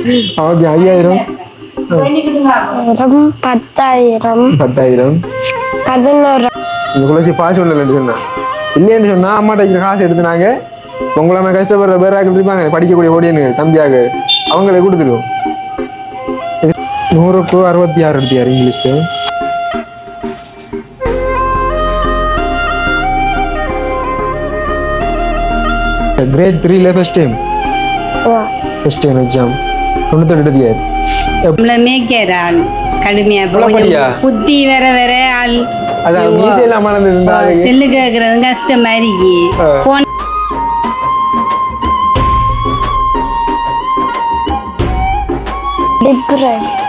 Okay 5000 10,000 10,000 11 குலசி pass ஒண்ணு சொன்னா இல்லைன்னு சொன்னா அம்மாட்ட காசு எடுத்து நாங்க உங்களாம கஷ்டப்படுற பேராக்கள் இருப்பாங்க படிக்கக்கூடிய ஓடியனு தம்பியாக அவங்களை கொடுத்துருவோம். 100க்கு 66 எடுத்தியாரு இங்கிலீஷ்க்கு. கிரேட் 3ல ஃபர்ஸ்ட் டைம் எக்ஸாம் 98 எடுத்தியாரு. மேய்க்கிறாள் கடுமையா புத்தி வர வர ஆள் அதான் மீசையில அமர்ந்து இருந்தா செல்லு கேட்கறது கஷ்டம் மாதிரி போன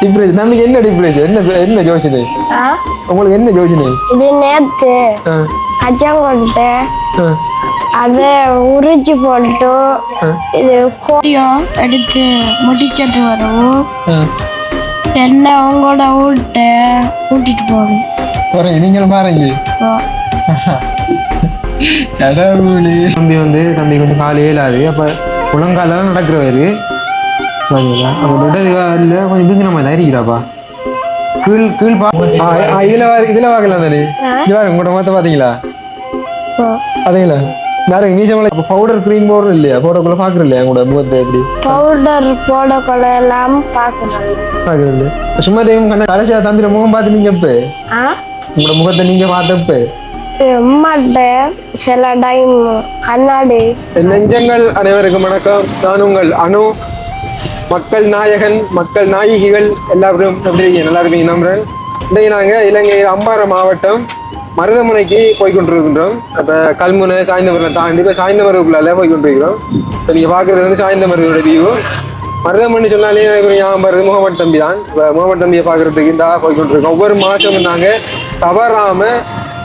டிப்ரெஷன் நமக்கு என்ன டிப்ரெஷன் என்ன யோசனை உங்களுக்கு என்ன யோசனை? இது நேத்து கச்சம் கொண்டு அதை உரிச்சு போட்டு இது கோயம் எடுத்து முடிக்கிறது வரவும் என்ன அவங்களோட ஊட்டிட்டு போகணும். நீங்களும் பாருங்க தம்பி தம்பிக்கு வந்து காலையே இல்லாது அப்ப முழங்கால தான் நடக்கிறவரு கொஞ்சம் பிங்கின மாதிரி இருக்கிறாப்பா கீழ் கீழ் இதுல வாக்கலாம் தானே உங்களோட மொத்த பாத்தீங்களா அதீங்களா வேற நீச்சமலை பவுடர் கிரீம் பவுடர் இல்லையா போடக்குள்ள பாக்குற இல்லையா உங்களோட முகத்தை எப்படி பவுடர் போடக்குள்ள எல்லாம் பாக்குறது சும்மா டைம் கண்ண கடைசியா தம்பியில முகம் பார்த்து நீங்க எப்ப உங்களோட முகத்தை நீங்க பார்த்தப்ப சில டைம் கண்ணாடி. நெஞ்சங்கள் அனைவருக்கும் வணக்கம். நான் உங்கள் அனு. மக்கள் நாயகன் மக்கள் நாயகிகள் எல்லாரும் எப்படி நல்லா இருப்பீங்க நம்புறேன். இன்றைக்கு நாங்க இலங்கையில் அம்பாறை மாவட்டம் மருதமுனைக்கு போய்கொண்டிருக்கின்றோம். அப்ப கல்முனை சாய்ந்தமரம் தாண்டி இப்ப சாய்ந்தமருக்குள்ளால போய்கொண்டிருக்கிறோம். இப்ப நீங்க பாக்குறது வந்து சாய்ந்தமரோட வியூ. மருதமணி சொன்னாலே ஞாபகம் வருது முகமது தம்பி தான். முகமது தம்பியை பாக்குறதுக்கு இந்த போய்கொண்டிருக்கோம். ஒவ்வொரு மாசமும் நாங்க தவறாம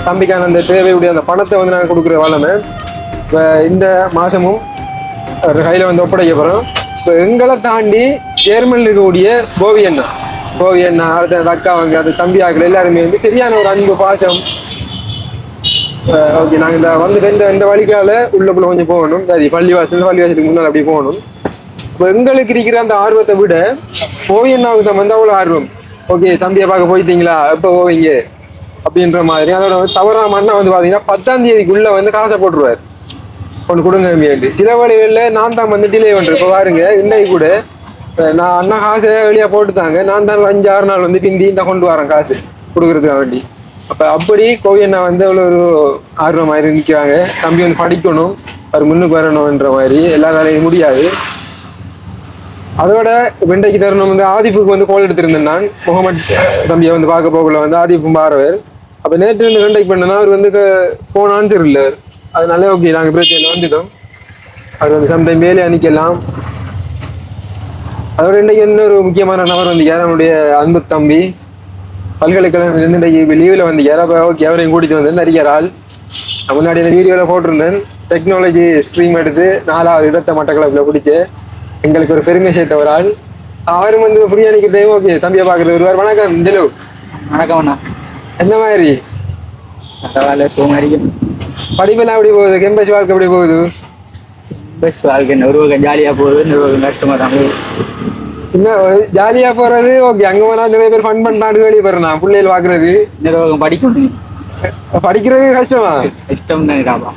தம்பிக்கான அந்த தேவையுடைய அந்த பணத்தை வந்து நாங்க கொடுக்குற வளமை இப்ப இந்த மாசமும் கையில வந்து ஒப்படைக்க போறோம். இப்போ எங்களை தாண்டி ஜெர்மனில் இருக்கக்கூடிய கோவி அண்ணா அடுத்த அக்கா அவங்க அது தம்பி ஆக்கள் எல்லாருமே வந்து சரியான ஒரு அன்பு பாசம். ஓகே நாங்க இந்த வந்துட்டு இந்த வழிக்கால உள்ளக்குள்ள கொஞ்சம் போகணும். சரி பள்ளிவாசலுக்கு முன்னால் அப்படி போகணும். இப்போ எங்களுக்கு இருக்கிற அந்த ஆர்வத்தை விட கோவி அண்ணாவுக்கு வந்து அவ்வளோ ஆர்வம். ஓகே தம்பியை பார்க்க போயிட்டீங்களா எப்போ போவீங்க அப்படின்ற மாதிரி. அதோட தவறாம அண்ணா வந்து பாத்தீங்கன்னா 10ஆம் தேதிக்குள்ள வந்து காசை போட்டுருவார் ஒன்று கொடுங்க அப்படின்ட்டு. சில வழிகளில் நான் தான் வந்து டிலே பண்ணுறேன். இப்போ பாருங்க இன்னைக்கு கூட நான் அண்ணா காசை வெளியே போட்டுத்தாங்க நான் தான் 5-6 நாள் வந்து பிந்தி தான் கொண்டு வரேன் காசு கொடுக்குறதுக்காக வேண்டி. அப்போ அப்படி கோவி அண்ணா வந்து அவ்வளோ ஒரு ஆர்வமாக இருந்துக்கிறாங்க. தம்பி வந்து படிக்கணும் அவர் முன்னுக்கு வரணும்ன்ற மாதிரி எல்லா வேலையும் முடியாது. அதோட வெண்டைக்கு தருணம் வந்து ஆதிப்புக்கு வந்து கோல் எடுத்திருந்தேன் நான். முகமது தம்பியை வந்து பார்க்க போகல வந்து ஆதிப்பும் பாரவர். அப்போ நேற்று வந்து வெண்டைக்கு பண்ணனா அவர் வந்து போன ஆன்சர் இல்லை. அதனால ஓகே நாங்கள் பிரச்சனை வந்துட்டோம். அது வந்து சம்டைம் வேலையை அணிக்கலாம். அதோட இன்றைக்கு இன்னொரு முக்கியமான நபர் வந்து நம்முடைய அன்பு தம்பி பல்கலைக்கழகம் இன்றைக்கு லீவில் வந்து அப்போ ஓகே அவரையும் கூட்டிட்டு வந்து நடிகர் ஆள். முன்னாடி இந்த வீடியோவில் போட்டிருந்தேன். டெக்னாலஜி ஸ்ட்ரீம் எடுத்து 4வது இடத்தை மட்டக்களப்பில் பிடிச்சி எங்களுக்கு ஒரு பெருமை சேர்த்த ஒரு ஆள். அவரும் வந்து புரியாணிக்கு டைம் ஓகே தம்பியை பார்க்குறது வருவார். வணக்கம் ஜெலு. வணக்கம் அண்ணா. என்ன மாதிரி படிப்பெல்லாம் எப்படி போகுது? கேம்பஸ் வாழ்க்கை எப்படி போகுது? கேம்பஸ் வாழ்க்கை ஒரு வகை ஜாலியாக போகுது, ஒரு வகை கஷ்டமாக தான் போகுது. இன்னும் ஜாலியாக போகிறது ஓகே. அங்கே போனால் நிறைய பேர் ஃபன் பண்ணிட்டு வெளியே போகிறேன் பிள்ளைகள் பார்க்குறது. நிர்வாகம் படிக்கணும். படிக்கிறது கஷ்டமா? கஷ்டம் தான்டாப்பா,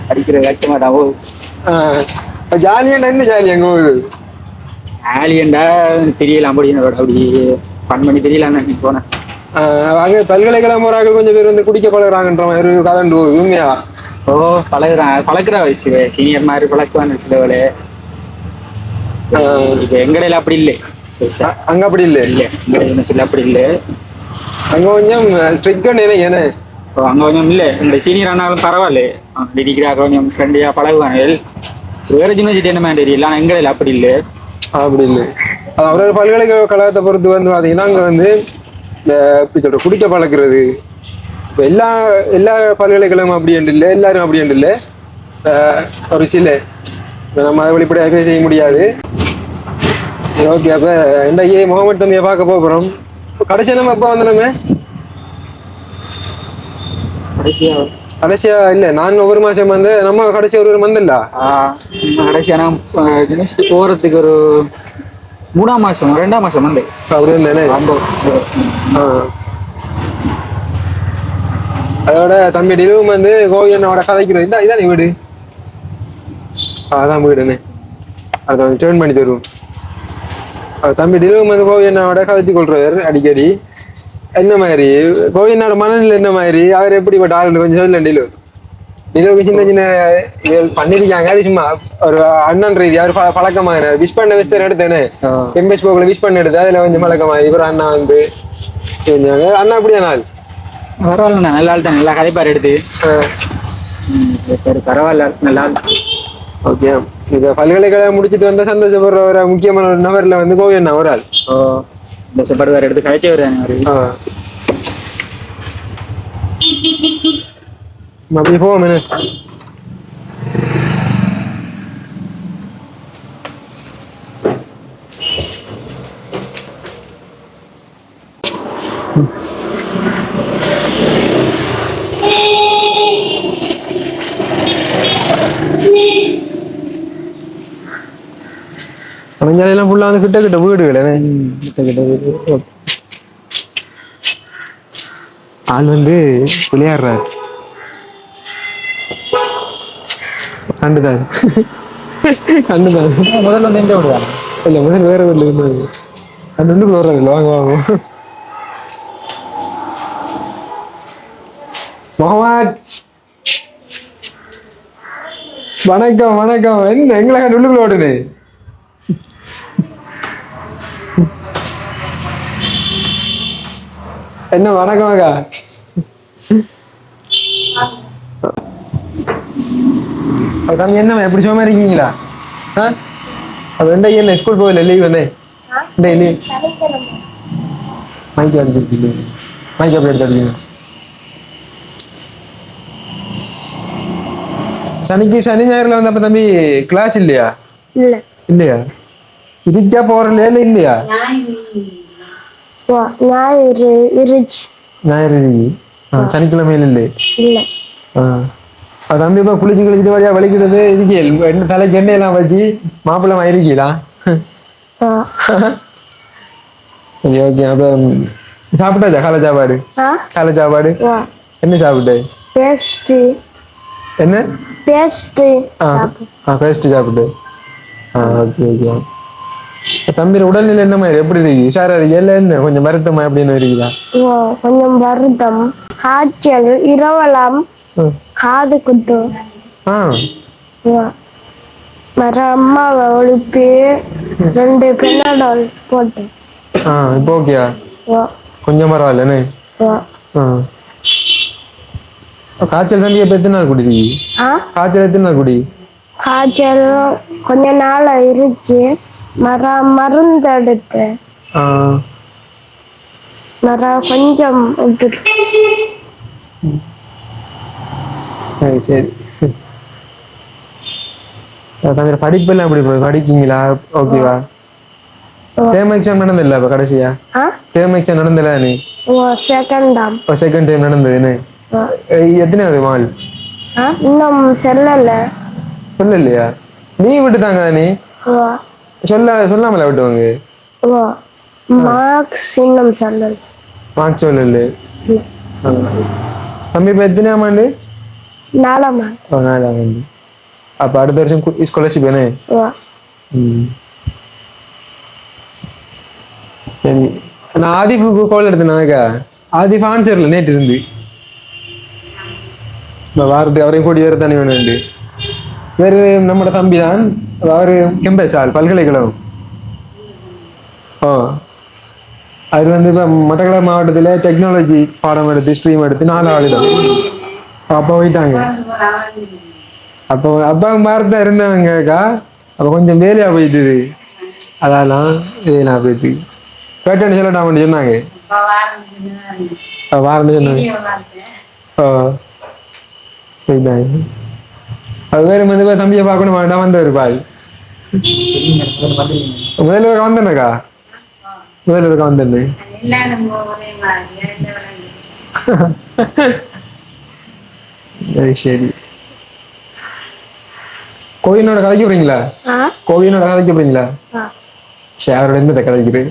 படிக்கிறது கஷ்டமா தான் போகுது. ஜாலியாண்டா என்ன ஜாலி அங்கே போகுது? ஜாலியாண்டா தெரியல அப்படி ஃபன் பண்ணி தெரியல போனேன். அங்கே பல்கலைக்கழகம் போறாங்க கொஞ்சம் பேர் வந்து குடிக்க பழகுறாங்கன்ற மாதிரி கதண்டு போகுது. உண்மையா? ஓ பழகுற வயசு சீனியர் மாதிரி பழக்குவான்னு சிலவளே. இப்ப எங்கடையில அப்படி இல்லை. அங்க அப்படி இல்லை சொல்ல அப்படி இல்லை. அங்க கொஞ்சம் ஸ்ட்ரிக்ட் ஏன்னா அங்க கொஞ்சம் இல்லை. இந்த சீனியர் ஆனாலும் பரவாயில்ல, டிகிரியாக கொஞ்சம் ஃப்ரெண்டியா பழகுவாங்க. வேற யூனிவர்சிட்டி என்ன தெரியல. ஆனா எங்கடையில அப்படி இல்லை. அப்படி இல்லை. அவரோட பல்கலைக்கழகத்தை பொறுத்து வந்து பாத்தீங்கன்னா அங்க வந்து இந்த எப்படி சொல்ற குடிக்க பழக்கிறது இப்போ எல்லா பல்கலைக்கழகமும் அப்படி என்று இல்லை, எல்லாரும் அப்படி என்று இல்லை. ஒரு சில நம்ம அதை வெளிப்படையாக செய்ய முடியாது. ஓகே அப்போ இன்றைக்கு முகமது தம்பியை பார்க்க போகிறோம். கடைசியா நம்ம எப்போ வந்து நம்ம கடைசியா இல்லை நான் ஒவ்வொரு மாதம் வந்து நம்ம கடைசியா ஒரு மந்த் இல்லை கடைசியா நான் யூனிவர்சிட்டி போகிறதுக்கு ஒரு 3ஆம் மாசம் 2ஆம் மாசம் வந்து அவரு தானே அதோட தம்பி நிலவும் வந்து கோவியனோட கதைக்கிறது இதான் வீடு அதான் வீடுன்னு அதை டேர்ன் பண்ணி தருவோம் தம்பி நிலவும் வந்து கோவியனோட கதைச்சு கொள்றவர் அடிக்கடி என்ன மாதிரி கோவியனோட மனநிலை என்ன மாதிரி அவர் எப்படிப்பட்ட ஆள் கொஞ்சம் சொல்ல நிலவுக்கு சின்ன சின்ன பண்ணிருக்காங்க அது சும்மா ஒரு அண்ணன் ரீதி அவர் பழக்கமாக விஷ் பண்ண விஸ்தர் எடுத்தேனே எம்பெஸ் போக்குல விஷ் பண்ண எடுத்து அதுல கொஞ்சம் பழக்கமா இவர் அண்ணா வந்து செஞ்சாங்க அண்ணா அப்படியா நாள் பரவாயில்ல நல்ல ஆள் தான் நல்லா கதைப்பார் எடுத்து பரவாயில்ல நல்லா ஆள் ஓகே இந்த பல்கலைக்கழகம் முடிச்சுட்டு வந்த சந்தோஷப்படுற ஒரு முக்கியமான ஒரு நபர்ல வந்து கோவியண்ணா ஒரு ஆள் சந்தோஷப்படுவார் எடுத்து கழிச்சே வருவாங்க அப்படி போவோம் பழஞ்சாலையெல்லாம் ஃபுல்லா வந்து கிட்ட கிட்ட வீடுகள் கிட்ட கிட்ட வீடு ஆள் வந்து விளையாடுறாரு கண்டுதான் முதல்ல வந்து எங்க விடுவாங்க இல்ல முதல் வேற வீட்டுல இருந்தாரு அது ஒன்று வர்றது வாங்க வாங்க முகமது வணக்கம் வணக்கம் என்ன எங்களை கண்டு உள்ளுக்குள்ள ஓடுனே என்ன வணக்கம் அக்கா தம்பி என்ன எப்படி சும்மா இருக்கீங்களா ரெண்டா என்ன ஸ்கூல் போகல லீவ் வந்தேன் லீவ் மைக் அடிச்சிருக்கீங்க மைக் எப்படி எடுத்துருக்கீங்க சனி ஞாயிறுல வந்து அப்ப தம்பி கிளாஸ் இல்லையா இல்லையா இருக்கா போறல இல்லையா ஞாயிறு சனிக்கிழமையில இல்லை தம்பி இப்ப குளிச்சு குளிச்சுட்டு வழியா வலிக்கிறது இருக்கீங்க என்ன தலைக்கு எண்ணெயெல்லாம் வச்சு மாப்பிள்ளை இருக்கீங்களா சரி ஓகே அப்ப சாப்பிட்டாச்சா காலை சாப்பாடு என்ன சாப்பிட்டு என்ன பேஸ்ட் சாப்பிட்டு ஓகே ஓகே தம்பி உடல்நிலை என்ன மாதிரி எப்படி இருக்கு உஷாரா இருக்கு என்ன கொஞ்சம் வருத்தமா அப்படின்னு இருக்குதா கொஞ்சம் வருத்தம் காய்ச்சல் இரவலாம் காது குத்து மர அம்மாவை ஒழுப்பி 2 பெனாடால் போட்டேன் இப்போ ஓகேயா கொஞ்சம் பரவாயில்லன்னு காய்ச்சல் தம்பி எப்ப எத்தனை நாள் குடிக்கிறீங்க காய்ச்சல் எத்தனை நாள் குடி காய்ச்சல் கொஞ்ச நாள் இருந்துச்சு மருந்து எடுத்து கொஞ்சம் விட்டுட்டு சரி தவிர படிப்பெல்லாம் எப்படி போய் படிக்கீங்களா ஓகேவா டேர்ம் எக்ஸாம் நடந்தில்ல இப்ப கடைசியா டேர்ம் எக்ஸாம் நடந்தில்ல நீ செகண்ட் டைம் நடந்தது எத்தனாவது மால் இன்னும் சொல்லலையா நீ விட்டுட்டாங்க நீ சொல்லாமல விட்டுவாங்க மார்க்ஸ் இன்னும் சொல்லல தம்பி இப்ப எத்தனாம் ஆண்டு 4ஆம் ஆண்டு அப்ப அடுத்த வருஷம் ஸ்காலர்ஷிப் வேணே சரி நான் ஆதிப்புக்கு கால் எடுத்தேனாக்கா ஆதிப் ஆன்சர்ல நேற்று இருந்து வாரத்துக்கு அவரையும் கூடி வேறு தானே வேணும் வேறு நம்மளோட தம்பி தான் அவரு கெம்பஸ் ஆள் பல்கலைக்கழகம் அவர் வந்து இப்ப மட்டக்களப்பு மாவட்டத்துல டெக்னாலஜி பாடம் எடுத்து ஸ்ட்ரீம் எடுத்து 4ஆவது இடம் அப்ப போயிட்டாங்க அப்ப மாறத்தா இருந்தாங்கக்கா அப்ப கொஞ்சம் வேலையா போயிட்டுது அதெல்லாம் வேலையா போயிட்டு கேட்டேன்னு சொல்லட்டாமன்னு சொன்னாங்க வாரன்னு சொன்னாங்க அது வேற வந்து தம்பியை பார்க்கணும் வேண்டாம் வந்தவர் பாய் முதல்வர் வந்தேனக்கா முதல்வருக்கு வந்தேன் சரி கோவிலோட கதைக்கு போறீங்களா கோவிலோட கதைக்கு போறீங்களா சரி அவரோட என்னத்தை கதைக்குது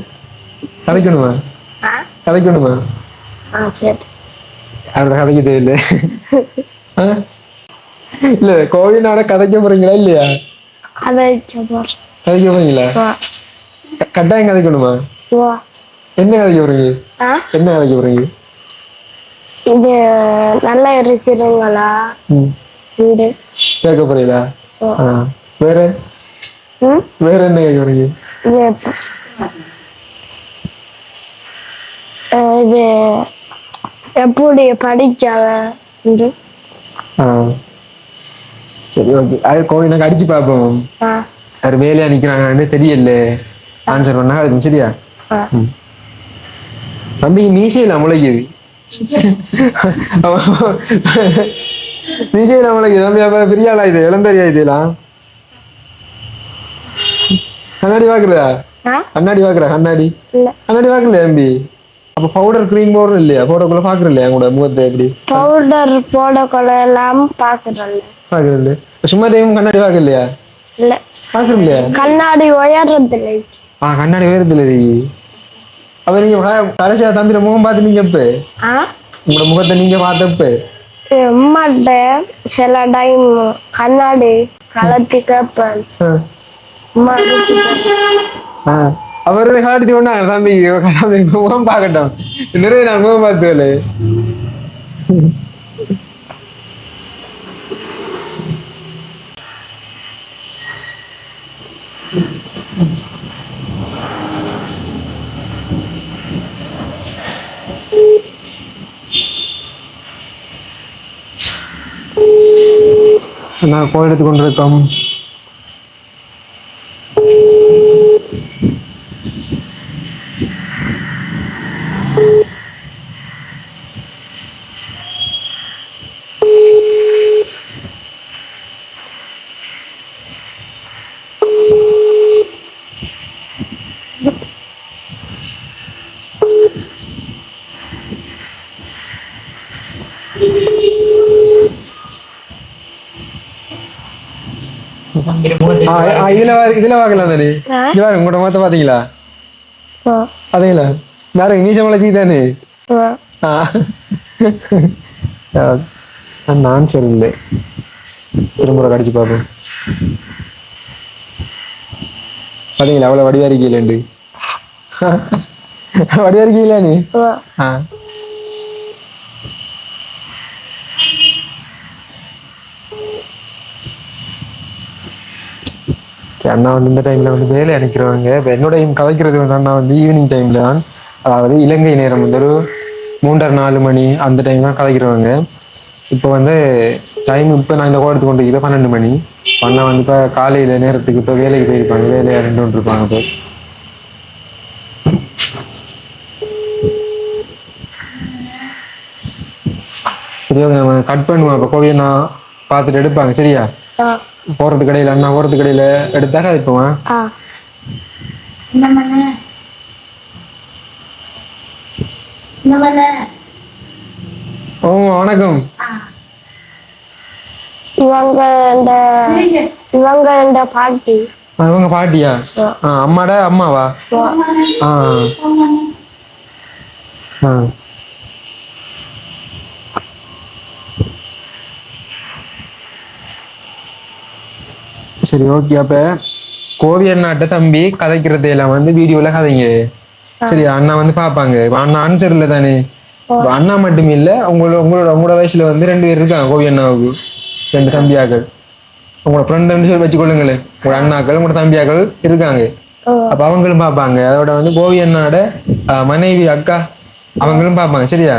கதைக்கணுமா ஆ கதைக்கணுமா ஆ சரி அவரோட கதைக்குதே இல்லை இல்ல கோவிலோட கதைக்க போறீங்களா இல்லையா கதை போகிறேன் கதைக்க போறீங்களா கட்டாயம் கதைக்கணுமா வா என்ன கதைக்க போறீங்க ஆ என்ன கதைக்க போறீங்க இது நல்லா இருக்கிறீங்களா வீடு கேட்க போறீங்களா ஓ. வேற ம் வேற என்ன கேட்க போறீங்க இது இது எப்படி படிச்சாங்க இது? ஆ. சரி ஓகே அது கோவிலுக்கு அடிச்சு பார்ப்போம் ஆ அவர் வேலையா நிக்கிறாங்கன்னு தெரியல ஆன்சர் பண்ணா அது சரியா ஆ தம்பி மீசையில முளைக்குது மீசையில முளைக்குது தம்பி அப்ப பெரிய ஆளா இது இளந்தரியா இதெல்லாம் கண்ணாடி பாக்குறா ஆ கண்ணாடி பாக்குறா கண்ணாடி இல்ல கண்ணாடி பாக்கலையா தம்பி அப்ப பவுடர் கிரீம் போடுறோம் இல்லையா போடக்குள்ள பாக்குற இல்லையா உங்களோட முகத்தை எப்படி பவுடர் போடக்குள்ள எல்லாம் பாக்குறேன் பாக்குறது சும்மா டைம் கண்ணாடி பாக்க இல்லையா இல்ல பாக்குற இல்லையா கண்ணாடி உயரதில்லை கண்ணாடி உயரத்துல அப்ப நீங்க கடைசியா தம்பிர முகம் பார்த்து நீங்க எப்ப ஆ உங்களோட முகத்தை நீங்க பார்த்தப்ப அம்மாட்ட சில டைம் கண்ணாடி கலத்தி கேட்பேன் அம்மா அவரு காட்டி ஒண்ணாங்க தம்பி தம்பி முகம் பார்க்கட்டும் நிறைய நான் முகம் பார்த்தேன் நான் கோல் எடுத்து கொண்டிருக்கோம் இதுல பாக்கலாம் தானே இது பாருங்க உங்களோட முகத்தை பாத்தீங்களா பாத்தீங்களா வேற நீச்ச மலைச்சி தானே நான் சரி இல்லை திரும்ப கடிச்சு பார்ப்போம் பாத்தீங்களா அவ்வளவு வடிவாரிக்கலண்டு வடிவாரிக்கல நீ அண்ணா வந்து இந்த டைம்ல வந்து வேலை அனுப்பிடுவாங்க இப்போ என்னோட கதைக்கிறது வந்து அண்ணா வந்து ஈவினிங் டைம்ல தான் அதாவது இலங்கை நேரம் வந்து ஒரு 3:30-4 மணி அந்த டைம் தான் கதைக்கிறவங்க இப்போ வந்து டைம் இப்போ நான் இந்த கோடத்து கொண்டு 12 மணி அண்ணா வந்து இப்போ காலையில நேரத்துக்கு இப்போ வேலைக்கு போயிருப்பாங்க வேலையை ரெண்டு கொண்டு இருப்பாங்க இப்போ சரி ஓகே நம்ம கட் பண்ணுவோம் இப்போ கோவியை நான் பார்த்துட்டு எடுப்பாங்க சரியா போறது கடையில அண்ணா போறது கடையில எடுத்தாக்கா இப்போவா ஓ வணக்கம் இவங்க இந்த பாட்டி இவங்க பாட்டியா அம்மாடா அம்மாவா சரி ஓகே அப்ப கோவி அண்ணாட்ட தம்பி கதைக்கிறது எல்லாம் வந்து வீடியோல கதைங்க சரி அண்ணா வந்து பாப்பாங்க அண்ணா ஆன்சர் இல்ல தானே அண்ணா மட்டும் இல்ல உங்களோட வயசுல வந்து 2 பேர் இருக்காங்க கோவி அண்ணாவுக்கு 2 தம்பியாக்கள் உங்களோட ஃப்ரெண்ட் சொல்லி வச்சுக்கொள்ளுங்களேன் உங்களோட அண்ணாக்கள் உங்களோட தம்பியாக்கள் இருக்காங்க அப்ப அவங்களும் பாப்பாங்க அதோட வந்து கோவி அண்ணாட மனைவி அக்கா அவங்களும் பாப்பாங்க சரியா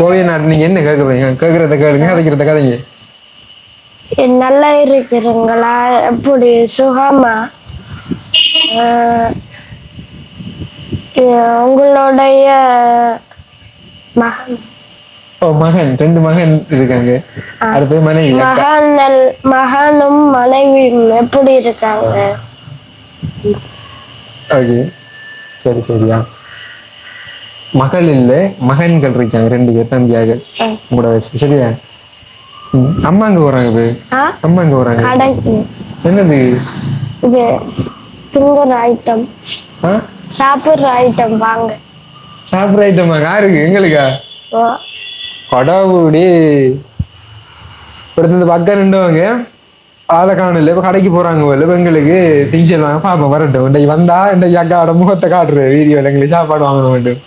கோவி அண்ணாட்ட நீங்க என்ன கேக்குறத கேளுங்க கதைக்கிறத கதைங்க நல்லா இருக்கிறீங்களா எப்படி சுகமா உங்களுடைய மகன் மகன் 2 மகன் இருக்காங்க அடுத்து மனைவி மகனும் மனைவியும் எப்படி இருக்காங்க ஓகே சரி சரியா மகள் இல்ல மகன்கள் இருக்காங்க 2 பேர் தம்பியாக உங்களோட வயசு சரியா அம்மா அங்க போறாங்க அம்மா அங்க போறாங்க கடைக்கு என்னது இது திங்குற ஐட்டம் ஆ சாப்பிடுற ஐட்டம் வாங்க சாப்பிட்ற ஐட்டமா யாருக்கு எங்களுக்கா ஓ கடவுளே ஒருத்தர் பக்கம் நின்றுவாங்க ஆளை காணல இப்ப கடைக்கு போறாங்க போல இப்ப எங்களுக்கு திங்ஸ் எல்லாம் பாப்போம் வரட்டும் இன்றைக்கு வந்தா இன்றைக்கு அக்காவோட முகத்தை காட்டுற வீடியோல எங்களுக்கு சாப்பாடு வாங்க வேண்டும்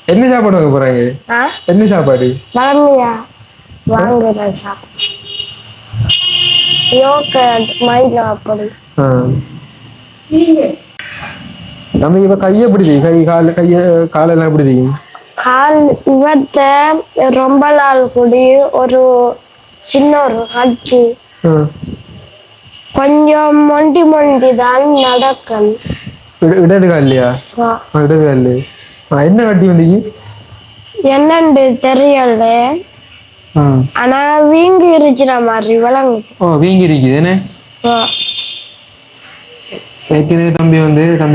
என்ன சாப்பாடு வாங்க போறாங்க ஆ என்ன சாப்பாடு வாங்கயா வாங்குற சாப்பிடு யோகட் மைதா அப்படி ஆ. நம்ம இப்ப கையை எப்படி தெரியும் கை காலெல்லாம் எப்படி தெரியும் கால் இவத்த ரொம்ப நாள் கூடி ஒரு சின்ன ஒரு கட்டி ஆ. கொஞ்சம் மொண்டி மொண்டி தான் நடக்கணும் இடது காலையா ஆ. இடது காலு என்ன கட்டி வந்தீங்க என்னண்டு தெரியல ஆனா வீங்கி இருக்கிற மாதிரி விளங்குது ஓ வீங்கி இருக்குது என்ன ஆ. ஏற்கனவே தம்பி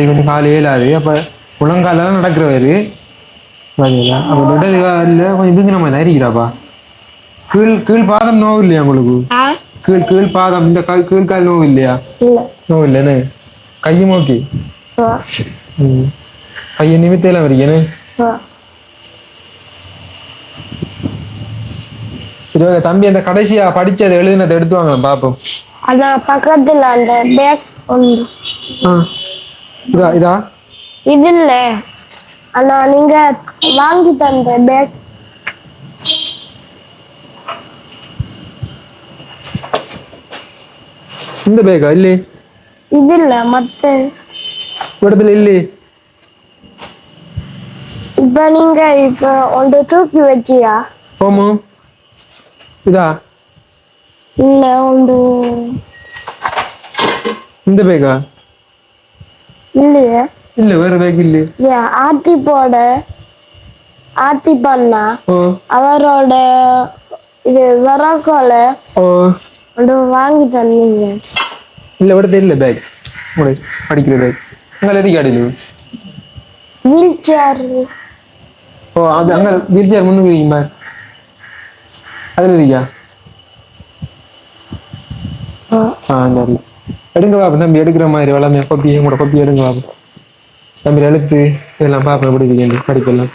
கொஞ்சம் கால் ஏலாது அப்ப முழங்கால தான் நடக்கிறவரு பாத்தீங்களா அப்ப இடது காலில் கொஞ்சம் வீங்கின மாதிரி இருக்கிறாப்பா கீழ் பாதம் நோவு இல்லையா உங்களுக்கு ஆ கீழ் பாதம் இந்த கீழ் கால் நோவு இல்லையா இல்ல நோவு இல்லைன்னு கையும் ஓகே ஆ. கையை நிமித்தையெல்லாம் வரீங்கன்னு ஆ. சரி ஓகே தம்பி அந்த கடைசியா படிச்சதை எழுதினதை எடுத்து வாங்க பாப்போம் ஆனா பக்கத்துல அந்த பேக் ஒன்று இதா இது இல்ல ஆனா நீங்க வாங்கி தந்த பேக் இந்த பேக்கா இல்லையே இது இல்ல மத்த இடத்துல இல்லையே இப்ப நீங்க இப்ப ஒன்று தூக்கி வச்சியா போமோ இதா இல்ல ஒன்று இந்த பேக்கா இல்லையே இல்ல வேற பேக் இல்லையே ஏன் ஆத்தி பண்ணா ஓ அவரோட இது வரக்கோல ஓ ஒன்று வாங்கி தந்தீங்க இல்ல இடத்துல இல்ல பேக் படிக்கிற பேக் அங்கே இருக்காடிலு வீல் சேர் ஓ அது அங்க வீல் சேர் முன்னுக்கு இருக்கீங்க அதுல இருக்கியா இந்த எடுங்க பாப்பா தம்பி எடுக்கிற மாதிரி வளமையா கொப்பி உங்களோட கொப்பி எடுங்க பாப்பா தம்பி எழுத்து இதெல்லாம் பாப்பா எப்படி இருக்கீங்க படிப்பெல்லாம்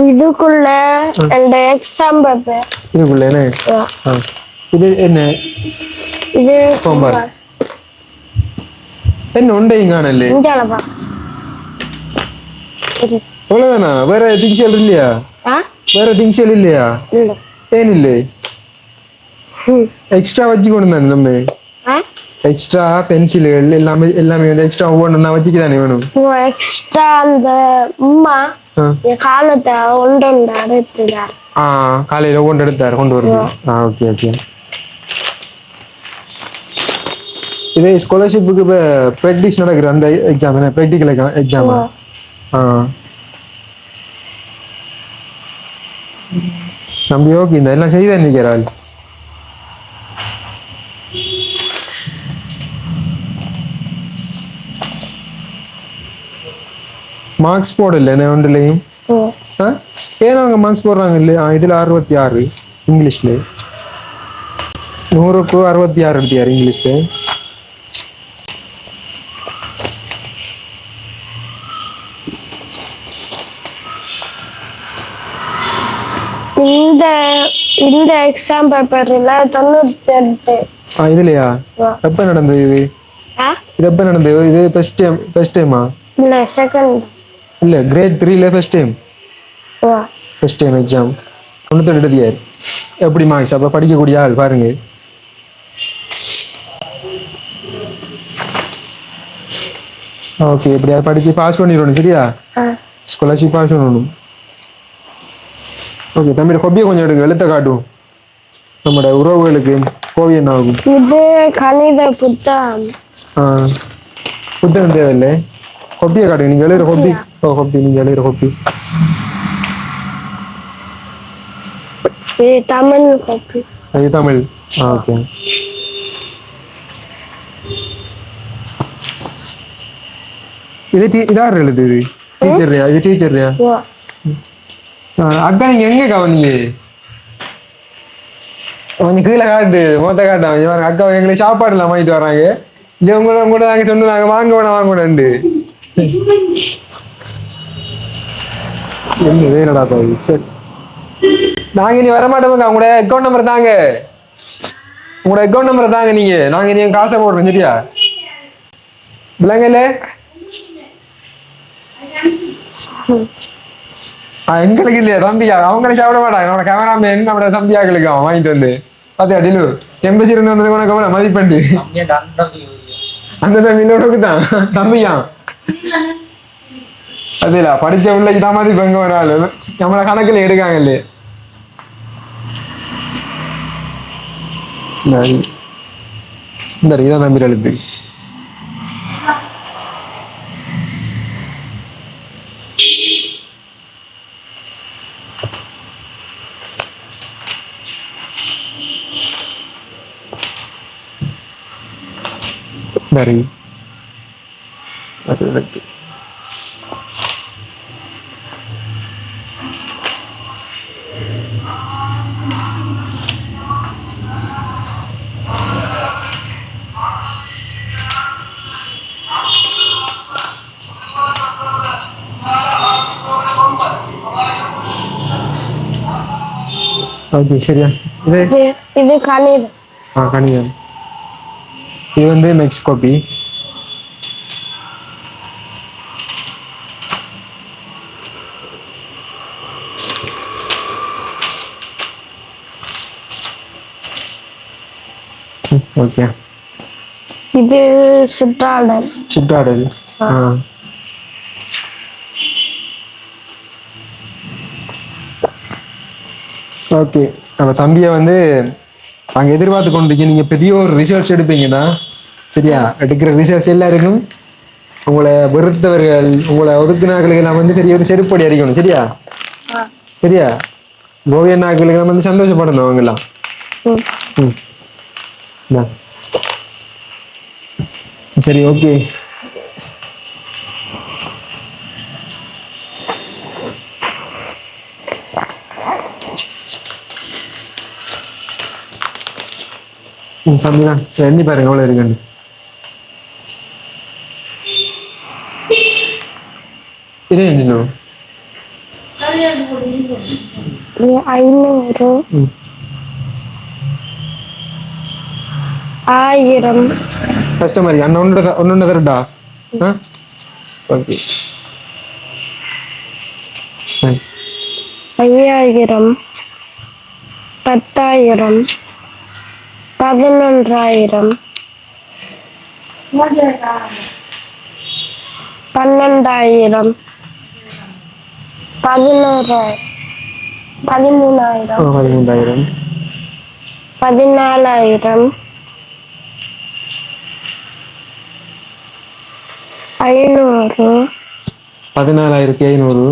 இதுக்குள்ள அந்த எக்ஸாம் பேப்பர் இதுக்குள்ள என்ன இது என்ன இது சோம்பார் என்ன உண்டையும் காணல இந்தியாலப்பா அவ்வளவுதானா வேற திங்ஸல் இல்லையா ஆ வேற திங்ஸல் இல்லையா இல்ல ஏன் இல்லை எக்ஸ்ட்ரா வச்சு கொண்டு தானே நம்ம ஆ எக்ஸ்ட்ரா பென்சில்கள் எல்லாமே வந்து எக்ஸ்ட்ரா ஒவ்வொன்றா வச்சுக்கதானே வேணும் எக்ஸ்ட்ரா அந்த அம்மா காலத்தை ஒன்று அடைத்துதான் காலையில கொண்டு எடுத்தாரு கொண்டு வருது ஓகே ஓகே இதே ஸ்காலர்ஷிப்புக்கு இப்போ ப்ராக்டிஸ் நடக்கிற அந்த எக்ஸாம் என்ன ப்ராக்டிக்கல் எக்ஸாம் நம்பி ஓகே இந்த எல்லாம் செய்த நினைக்கிறாள் மார்க்ஸ் போடல என்ன ஒன்றுலையும் ஏன்னா அவங்க மார்க்ஸ் போடுறாங்க இல்லையா இதுல 66 இங்கிலீஷ்ல 100க்கு 66 எடுத்தியாரு இங்கிலீஷ்ல இந்த எக்ஸாம் பேப்பர்ல 98 இதுலயா எப்ப நடந்தது இது எப்ப நடந்தது இது ஃபர்ஸ்ட் டைமா இல்ல செகண்ட் இல்ல கிரேட் 3ல ஃபர்ஸ்ட் டைம் எக்ஸாம் 98 எடுத்தியாரு எப்படி மார்க்ஸ் அப்ப படிக்கக்கூடிய ஆள் பாருங்க ஓகே எப்படியா படிச்சு பாஸ் பண்ணிடணும் சரியா ஸ்காலர்ஷிப் பாஸ் பண்ணணும் ஓகே தம்பி கொப்பியை கொஞ்சம் எடுங்க எழுத்த காட்டும் நம்மளோட உறவுகளுக்கு கோவி என்ன ஆகும் இது கணித புத்தகம் புத்தகம் தேவையில்லை கொப்பியை காட்டுங்க நீங்க எழுதுற கொப்பி கொப்பி நீங்க எழுதுற கொப்பி இது தமிழ் கொப்பி இது தமிழ் ஓகே இது இதாரு எழுதுது டீச்சர்யா இது டீச்சர்யா அக்கா நீங்க எங்க கவனிங்க கொஞ்சம் கீழே காட்டு மொத்த காட்டான் இவன் அக்கா எங்களுக்கு சாப்பாடு எல்லாம் வாங்கிட்டு வராங்க இது உங்களை கூட நாங்க சொன்னாங்க வாங்க வேணாம் வாங்க வேணாண்டு என்ன வேணடா போய் சரி நாங்க இனி வரமாட்டோம் உங்களோட அக்கௌண்ட் நம்பர் தாங்க உங்களோட அக்கௌண்ட் நம்பர் தாங்க நீங்க நாங்க இனி காசை போடுறோம் சரியா விளங்கல எங்களுக்கு இல்லையா தம்பியா அவங்களை சாப்பிட மாட்டாங்க நம்ம கேமராமேன் நம்ம தம்பியாக்களுக்கு அவன் வாங்கிட்டு வந்து பாத்தியா டிலு எம்பசி இருந்து வந்தது உனக்கு மதிப்பண்டு அந்த தம்பியோட தான் தம்பியா அதுல படிச்ச பிள்ளைக்கு தான் மாதிரி பங்கு வராது நம்மள கணக்குல எடுக்காங்க இல்லையே இந்த இதான் நம்பி எழுத்து dari lagi oke சரியா இது கணிதம் கணிதம் இது வந்து நெக்ஸ்ட் காப்பி ஓகே இது சுற்றாடல் ஓகே நம்ம தம்பியை வந்து அங்க எதிர்பார்த்து கொண்டிருக்கீங்க நீங்க பெரிய ஒரு ரிசர்ச் எடுப்பீங்கன்னா சரியா எடுக்கிற ரிசர்ச் எல்லாருக்கும் உங்களை வெறுத்தவர்கள் உங்களை ஒதுக்குனாக்களுக்கு எல்லாம் வந்து பெரிய ஒரு செருப்படி அடிக்கணும் சரியா சரியா கோவியன்னாக்களுக்கு எல்லாம் வந்து சந்தோஷப்படணும் அவங்க எல்லாம் சரி ஓகே தம்பிதான் எண்ணி பாருங்க எவ்வளவு இருக்குன்னு இதே எண்ணினோம் 500 1000 கஸ்டமர் அண்ணா ஒன்னு தரட்டா ஓகே 5000 10000 11000 12000 13000 13000 14000 500 14500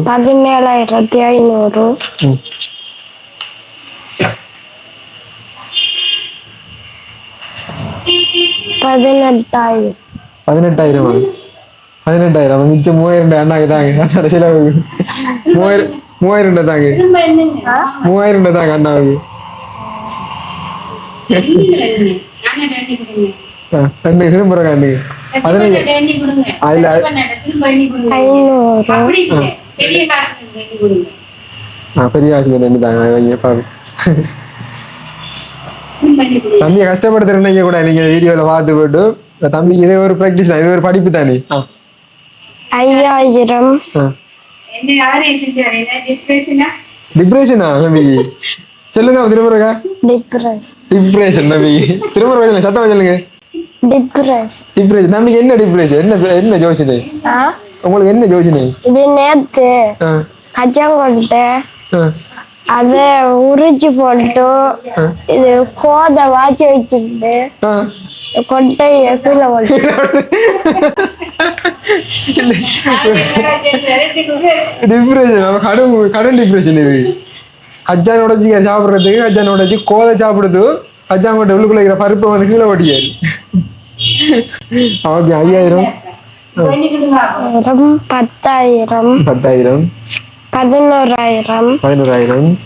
17500 18,000 18,000 மிச்சம் 3000 அண்ணாக்கு தாங்க செலவு 3000 தாங்க 3000 தாங்க அண்ணாவுக்கு அண்ணு திரும்ப அண்ணு 15 அதுல 500 பெரிய காசு ரெண்டு தாங்க பாரு தம்பியை கஷ்டப்படுத்துறீங்க கூட நீங்க வீடியோல பார்த்து போட்டு தம்பிக்கு இதே ஒரு பிராக்டிஸ் தான் இது ஒரு படிப்பு தானே 5000 டிப்ரெஷனா தம்பி சொல்லுங்க திரும்ப டிப்ரெஷன் தம்பி திரும்ப சத்தமா சொல்லுங்க டிப்ரெஷன் தம்பிக்கு என்ன டிப்ரெஷன் என்ன யோசனை உங்களுக்கு என்ன யோசனை இது நேத்து கச்சாங்கொட்டை அத உரிச்சு போட்டு இது கோதை வாச்சி வச்சுட்டு கொட்டைய கீழே போட்டு டிப்ரெஷன் கடன் டிப்ரெஷன் இது கஜான் உடச்சி சாப்பிடுறதுக்கு கஜான் உடச்சி கோதை சாப்பிடுறது கஜாங்கொட்டை உள்ளுக்குள்ள இருக்கிற பருப்பை வந்து கீழே ஓட்டியாரு ஓகே 5000 10,000 11,000 11,000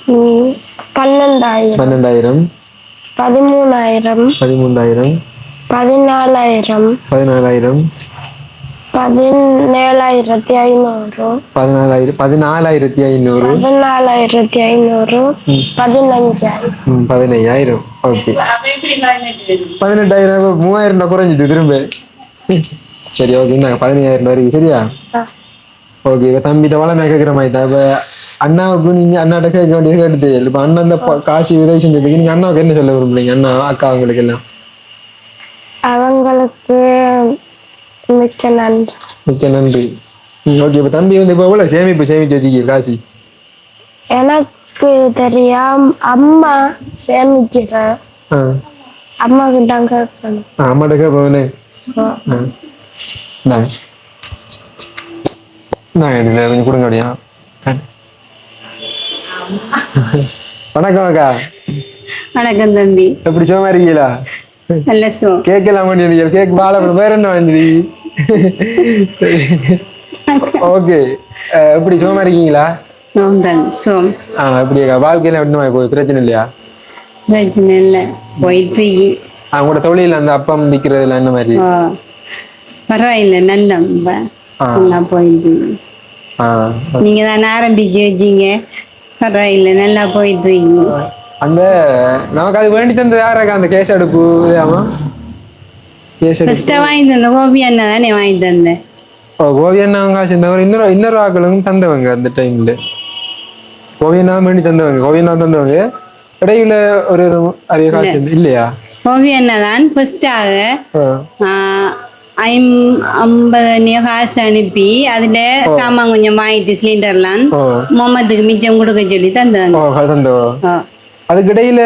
12,000, 12,000, 13,000, 13,000, 14,000, 14,000, 17,500, 14,500, 14,500, 15,000. 15,000. ஓகே, 18,000 3,000 குறைஞ்சிட்டு திரும்ப. சரி ஓகே, இந்தாங்க 15,000 வரைக்கும். சரியா? ஓகே, இப்ப தம்பிட்ட வளமை கேட்கிற மாதிரி தான். இப்ப அண்ணாவுக்கு நீங்க அண்ணாட்ட கேட்க வேண்டியது கேட்டுட்டு, இப்ப அண்ணன் அந்த காசு உதவி செஞ்சதுக்கு நீங்க அண்ணாவுக்கு என்ன சொல்ல விரும்புறீங்க? அண்ணா அக்கா அவங்களுக்கு எல்லாம் அவங்களுக்கு மிக்க நன்றி. மிக்க நன்றி. ஓகே, இப்ப தம்பி வந்து இப்ப எவ்வளவு சேமிச்சு வச்சுக்க காசு? எனக்கு தெரியாம அம்மா சேமிக்கிற ஆ, அம்மாவுக்கு தான் கேட்கணும். அம்மாட்ட கேட்பவனே. நான் இதுல கொஞ்சம் கொடுங்க அப்படியா. வணக்கம் அக்கா. வணக்கம் தம்பி. எப்படி சும்மா இருக்கீங்களா? நல்ல சோ. கேட்கலாம் பண்ணி கேக் வாழ வேற என்ன வாங்கி? ஓகே, எப்படி சும்மா இருக்கீங்களா? சோம் தான் சோம். எப்படியா வாழ்க்கையில எப்படிமா போகுது? பிரச்சனை இல்லையா? பிரச்சனை இல்லை, போயிட்டு. உங்களோட தொழில் அந்த அப்பம் விற்கிறதுல என்ன மாதிரி? பரவாயில்லை, நல்லா நல்லா போயிட்டு. நீங்க தான் ஆரம்பிச்சு வச்சீங்க, பரவாயில்லை, நல்லா போயிட்டு இருக்கீங்க. அந்த நமக்கு அது வேண்டி தந்தது யாராக்கா? அந்த கேஸ் அடுப்பு ஃபர்ஸ்டா வாங்கி தந்த கோபி அண்ணா தானே வாங்கி தந்தேன். கோவி அண்ணா காசு இருந்தவர். இன்னொரு ஆக்களும் தந்தவங்க அந்த டைம்ல. கோவி அண்ணா வேண்டி தந்தவங்க. இடையில ஒரு அரிய காசு இல்லையா? கோபி அண்ணா தான் ஃபர்ஸ்டாக 50 காசு அனுப்பி அதுல சாமான் கொஞ்சம் வாங்கிட்டு சிலிண்டர்லாம் முகமதுக்கு மிச்சம் கொடுக்க சொல்லி தந்தாங்க. அதுக்கு இடையில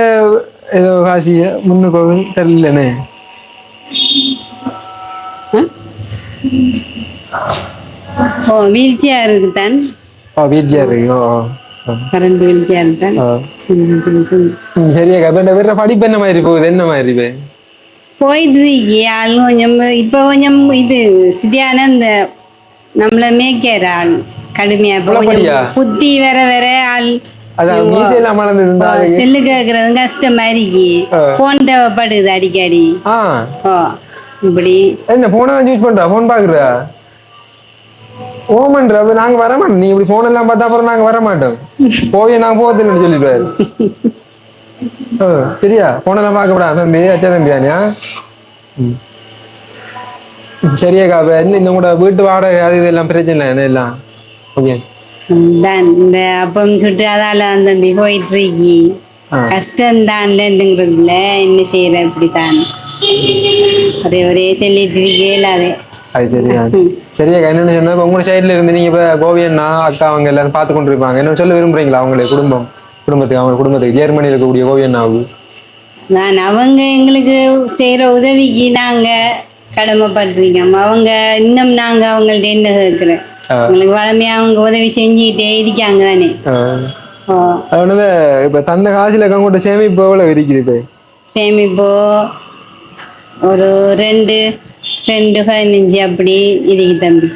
ஏதோ காசு முன்னுக்கு தெரியலனே. வீல் சேருக்கு தான். வீல் சேர் இருக்கு. கரண்ட் வீல் சேர் தான். சரியா, வேற படிப்பு என்ன மாதிரி போகுது? என்ன மாதிரி போயிட்டு இருக்கி ஆள் கொஞ்சம் இப்போ கொஞ்சம் இது சரியான இந்த நம்மள மேய்க்கிற ஆள் கடுமையா புத்தி வேற வேற ஆள். செல்லு கேக்குறது கஷ்டம் மாதிரி போன் தேவைப்படுது அடிக்கடி. இப்படி என்ன போன யூஸ் பண்றா? போன் பாக்குறா? ஓமன்ற நாங்க வர மாட்டோம். நீ இப்படி போன் எல்லாம் பார்த்தா அப்புறம் நாங்க வர மாட்டோம். போய் நாங்க போகதில்லைன்னு சொல்லிடுவாரு. சரியா? போன் எல்லாம் பார்க்க கூடாது தம்பி, அச்சா தம்பியானியா? சரியாக்கா, இன்னும் கூட வீட்டு வாடகை அது இதெல்லாம் பிரச்சனை இல்லை எல்லாம். ஓகே, இந்த அப்பம் சுட்டு அதால தம்பி போயிட்டு இருக்கி கஷ்டம் தான்லங்கிறதுல என்ன செய்யற இப்படித்தான் ஒரே சொல்லிட்டு இருக்கே இல்லாதே. அது சரியா? சரியாக்கா, என்னன்னு சொன்னா உங்க சைட்ல இருந்து நீங்க இப்ப கோவி அண்ணா அக்கா அவங்க எல்லாரும் பார்த்து கொண்டு இருப்பாங்க. என்ன சொல்ல விரும்புறீங்களா? அவங்களுக்கு குடும்பத்துக்கு ஜெர்மனியில் இருக்கக்கூடிய கோவி அண்ணாவுக்கு நான் அவங்க எங்களுக்கு செய்யற உதவிக்கு நாங்க கடமைப்படுறீங்க. அவங்க இன்னும் நாங்க அவங்கள்ட்ட என்ன கேட்கிறேன், உங்களுக்கு வளமையா அவங்க உதவி செஞ்சுக்கிட்டே இருக்காங்க தானே. இப்ப தந்த காசுல கூட சேமிப்பு எவ்வளவு இருக்குது? இப்ப சேமிப்பு ஒரு 2-15 அப்படி இருக்கு தம்பி.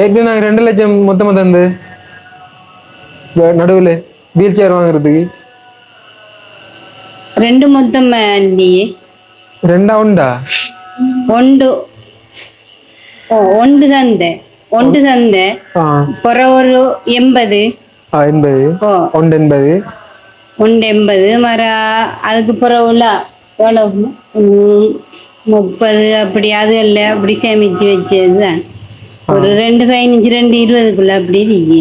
ஏற்கனவே நாங்க 2 லட்சம் மொத்தமா தந்து நடுவுல வீல் சேர் வாங்குறதுக்கு 2 மொத்தம் இல்லையே. 2 உண்டா? ஒன்று தந்த பிற ஒரு 80 மர அதுக்கு பிறகுல 30 அப்படி அது இல்ல அப்படி சேமிச்சு வச்சதுதான். ஒரு 2-15-20 அப்படி இருக்கு.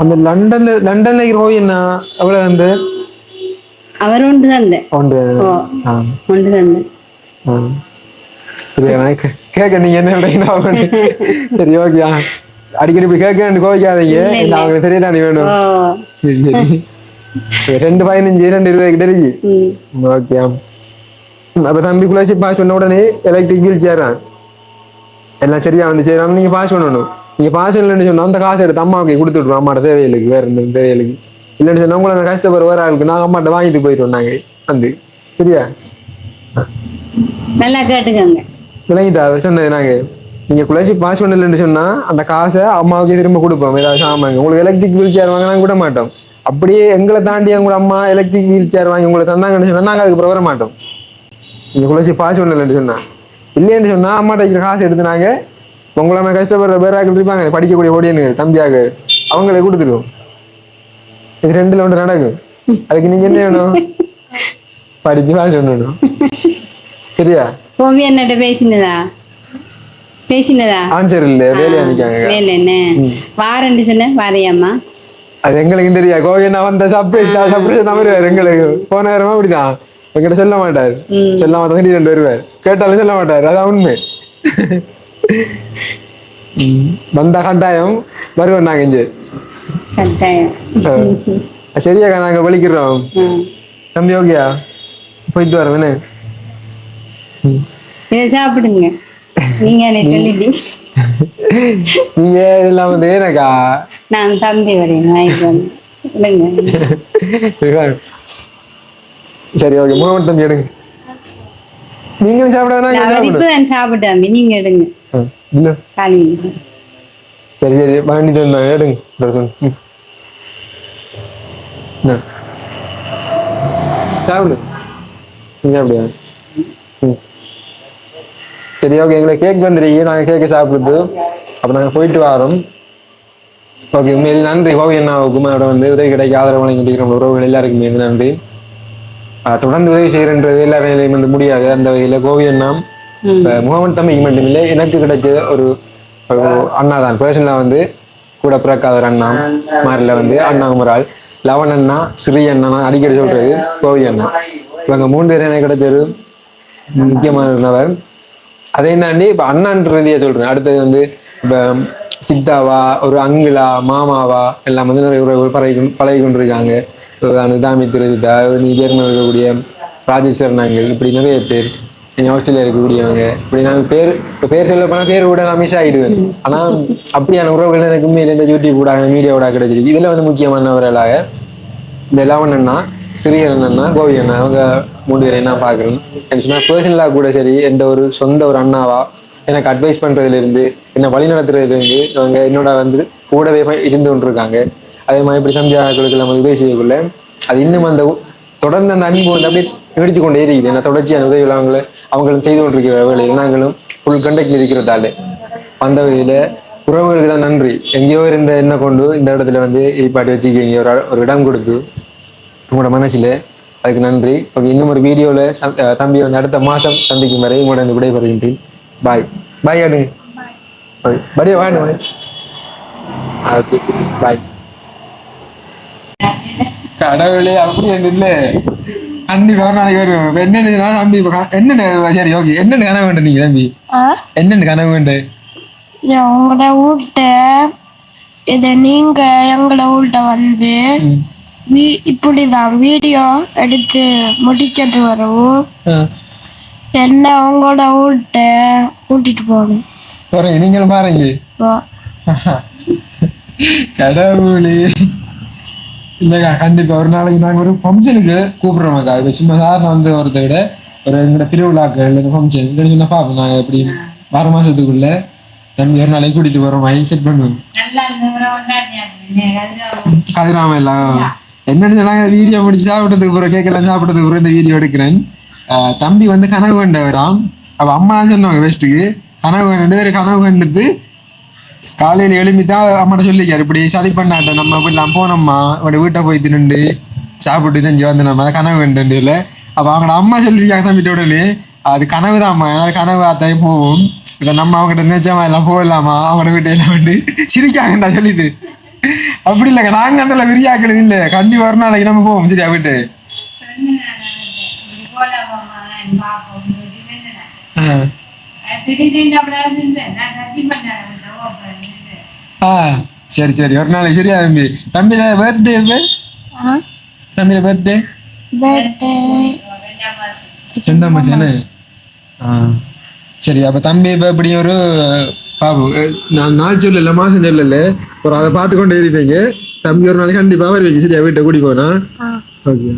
அந்த லண்டன்ல போய் என்ன எவ்வளவு அந்த அவர் ஒன்று தந்த கேட்க நீங்க என்ன சரி ஓகே, அடிக்கடி இப்படி கேட்க கோவிக்காதீங்க, அவங்க தெரியதானே வேணும். சரி 2-15-20 கிட்ட இருக்கு. ஓகே, அப்ப தம்பி குலாசி பாஸ் பண்ண உடனே எலக்ட்ரிக் வீல் சேரான் எல்லாம் சரியா வந்து சேரான். நீங்க பாஸ் பண்ணணும். நீங்க பாஸ் இல்லைன்னு சொன்னா அந்த காசு எடுத்து அம்மாவுக்கு கொடுத்து விட்டுருவோம். அம்மாட்ட தேவையில்லைக்கு வேற எந்த தேவையில்லைக்கு இல்லைன்னு சொன்னா உங்களை அந்த கஷ்டப்படுற வேற ஆளுக்கு நாங்க அம்மாட்ட வாங்கிட்டு போயிடுவோம் நாங்க வந்து. சரியா? நல்லா கேட்டுக்கோங்க. விளங்கிட்டா சொன்னது நாங்க நீங்க குளசி பாஸ் பண்ணலன்னு சொன்னா அந்த காசை அம்மாவுக்கு திரும்ப கொடுப்போம். ஏதாவது சாமாங்க உங்களுக்கு எலக்ட்ரிக் வீல் சேர் வாங்கினா கூட மாட்டோம். அப்படியே எங்களை தாண்டி உங்க அம்மா எலக்ட்ரிக் வீல் சேர் வாங்கி உங்களை தந்தாங்கன்னு சொன்னா நாங்க அதுக்கு வர மாட்டோம். நீங்க குளசி பாஸ் பண்ணலன்னு சொன்னா இல்லைன்னு சொன்னா அம்மாட்ட காசு எடுத்து நாங்க உங்களை கஷ்டப்படுற பேராக்கள் இருப்பாங்க படிக்கக்கூடிய ஓடியனு தம்பியாக அவங்களை கொடுத்துருவோம். இது 2ல ஒன்று நடக்கும். அதுக்கு நீங்க என்ன வேணும்? படிச்சு பாஸ் பண்ணணும். சரியா? கோபி என்னட்ட பேசினதா ஆன்சர் இல்ல வேலையா நிக்காங்க. வேலை என்ன வாரண்டு சொன்ன வாரையாம்மா? அது எங்களுக்கு தெரியா. கோவியண்ணா வந்த சர்ப்ரைஸ் தவறுவார். எங்களுக்கு போன நேரமா அப்படிதான் எங்கிட்ட சொல்ல மாட்டார். சொல்ல மாட்டா 2 வருவார். கேட்டாலும் சொல்ல மாட்டார். அதான் உண்மை. வந்தா கட்டாயம் வருவோம் நாங்க இங்க. சரியாக்கா நாங்க வலிக்கிறோம். தம்பி ஓகேயா? போயிட்டு வரவேன்னு இதை சாப்பிடுங்க. நீங்க சொல்லிட்டீங்க. நீங்க எல்லாம் வந்து எனக்கா நான் தம்பி வரேன் வாங்கிட்டு. சரி ஓகே. முகமது தம்பி எடுங்க. நீங்க சாப்பிடாதான் சாப்பிட்டேன். நீங்க எடுங்க. காலையில் சரி சரி வாங்கிட்டு வந்தேன். எடுங்க சாப்பிடு. நீங்க அப்படியா? சரி ஓகே. எங்களுக்கு கேக் வந்துருக்கீங்க. நாங்கள் கேக்கை சாப்பிடுது. அப்போ நாங்கள் போயிட்டு வரோம். ஓகே. உண்மையில் நன்றி கோவியண்ணாவுக்கும் அதோட வந்து உதவி கிடைக்க ஆதரவு வழங்கிட்டு உறவுகள் எல்லாருக்குமே நன்றி. தொடர்ந்து உதவி செய்யறது எல்லாரையும் வந்து முடியாது. அந்த வகையில் கோவியண்ணா முகமது தம்பிக்கு மட்டும் இல்லை எனக்கு கிடைச்ச ஒரு அண்ணா தான். பர்சனலாக வந்து கூட பிறக்காத ஒரு அண்ணா மாதிரில வந்து அண்ணா ஒரு ஆள். லவன் அண்ணா, ஸ்ரீ அண்ணா அடிக்கடி சொல்றது கோவி அண்ணா. இவங்க 3 பேர் எனக்கு கிடைச்ச ஒரு முக்கியமானவர். அதையும் தாண்டி இப்ப அண்ணான்ற ரீதியா சொல்றேன். அடுத்தது வந்து இப்ப சித்தாவா, ஒரு அங்கிளா, மாமாவா எல்லாம் வந்து நிறைய உறவுகள் பழகி கொண்டிருக்காங்க. தாமித் ரஜிதா, நீ ஜெர்மன் இருக்கக்கூடிய ராஜேஸ்வரன் நாங்கள், இப்படி நிறைய பேர் ஆஸ்திரேலியா இருக்கக்கூடியவங்க. இப்படி நான் பேர் சொல்ல போனா பேர் கூட நான் மிஸ் ஆகிடுவேன். ஆனா அப்படியான உறவுகள் எனக்கு உண்மையில இந்த யூடியூப் கூட மீடியா கூட கிடைச்சிருக்கு. இதுல வந்து முக்கியமானவர்களாக இந்த லவன் அண்ணா, ஸ்ரீஹரன் அண்ணா, கோவி அண்ணா அவங்க 3 பேரை நான் பாக்குறேன். சொன்னா பர்சனலா கூட சரி எந்த ஒரு சொந்த ஒரு அண்ணாவா எனக்கு அட்வைஸ் பண்றதுல இருந்து என்ன வழி நடத்துறதுல இருந்து அவங்க என்னோட வந்து கூடவே இருந்து கொண்டிருக்காங்க. அதே மாதிரி இப்படி சந்தியாக்களுக்கு நம்ம உதவி செய்யக்குள்ள அது இன்னும் அந்த தொடர்ந்து அந்த அன்பு வந்து அப்படியே நீடிச்சு கொண்டே இருக்குது. ஏன்னா தொடர்ச்சியான உதவிகள் அவங்களும் செய்து கொண்டிருக்கிற வேலையில் நாங்களும் ஃபுல் கண்டக்ட்ல இருக்கிறதால அந்த வகையில உறவுகளுக்கு தான் நன்றி. எங்கேயோ இருந்த என்ன கொண்டு இந்த இடத்துல வந்து ஈப்பாட்டி வச்சுக்கிங்க ஒரு இடம் கொடுத்து உங்களோட மனசுல அதுக்கு நன்றி. ஓகே. இன்னும் ஒரு வீடியோல தம்பி வந்து அடுத்த மாசம் சந்திக்கும் வரை உங்களோட இந்த விடைபெறுகின்றேன். பாய் பாய் ஆடுங்க. படியா வாங்க. Okay bye. கடவுளே அப்படி இல்லை கண்டிப்பா நாளைக்கு வருவேன். என்னென்ன தம்பி என்னென்ன சரி ஓகே. என்னென்ன கனவு வேண்ட நீங்க தம்பி? என்னென்ன கனவு வேண்டு? உங்களோட வீட்ட இத நீங்க எங்களோட வீட்ட வந்து இப்படிதான் வீடியோ எடுத்து முடிக்கிறது வரும். என்ன உங்களோட வீட்ட கூட்டிட்டு போகணும். நீங்களும் பாருங்க. கடவுளே இல்லைக்கா கண்டிப்பா ஒரு நாளைக்கு நாங்க ஒரு ஃபங்க்ஷனுக்கு கூப்பிடுறோம்க்கா. இப்ப சும்மா சாதாரண வந்து ஒருத்த விட ஒரு எங்களோட திருவிழாக்கள் ஃபங்க்ஷன் சொன்னா பார்ப்போம். நாங்க எப்படி 6 மாசத்துக்குள்ள தம்பி ஒரு நாளைக்கு கூட்டிட்டு போறோம். மைண்ட் செட் பண்ணுவோம். கதிராம எல்லாம் என்னன்னு சொன்னாங்க வீடியோ முடிச்சு சாப்பிட்டதுக்கு அப்புறம் கேட்கலாம் சாப்பிட்டதுக்கு அப்புறம் இந்த வீடியோ எடுக்கிறேன். தம்பி வந்து கனவு வேண்டவராம். அப்ப அம்மா சொன்னாங்க பெஸ்ட்டுக்கு கனவு வேண்டு கனவு வேண்டது காலையில எழுப்பித்தான் அம்மாட்ட சொல்லிக்காரு இப்படி சதி பண்ணாட்ட நம்ம இப்படிலாம் போனோம்மா அவட வீட்டை போய் தின்னு சாப்பிட்டு தெரிஞ்சு வந்து நம்ம கனவு வேண்டு இல்லை. அப்ப அவங்களோட அம்மா சொல்லிருக்காங்க தம்பிட்ட உடனே அது கனவு தான்மா கனவு ஆத்தாயே போவோம். இதை நம்ம அவங்ககிட்ட நினைச்சமா எல்லாம் போகலாமா அவங்களோட வீட்டை எல்லாம் வந்து சிரிக்காங்கடா சொல்லிட்டு. அப்படி இல்லைங்க நாங்க அந்த விரியாக்கள் இல்லை கண்டிப்பா ஒரு நாளைக்கு நம்ம போவோம். சரியா வீட்டு சரி சரி ஒரு நாளைக்கு சரியா தம்பி. தம்பியில பர்த்டே தம்பியில பர்த்டே 2ஆம் மாசம். சரி அப்ப தம்பி இப்ப இப்படி ஒரு பாபு நான் நாள் சொல்லல மாசம் சொல்லல ஒரு அதை பார்த்து கொண்டே இருப்பீங்க. தம்பி ஒரு நாளைக்கு கண்டிப்பா வருவீங்க. சரியா வீட்டை கூட்டி போனா. ஓகே.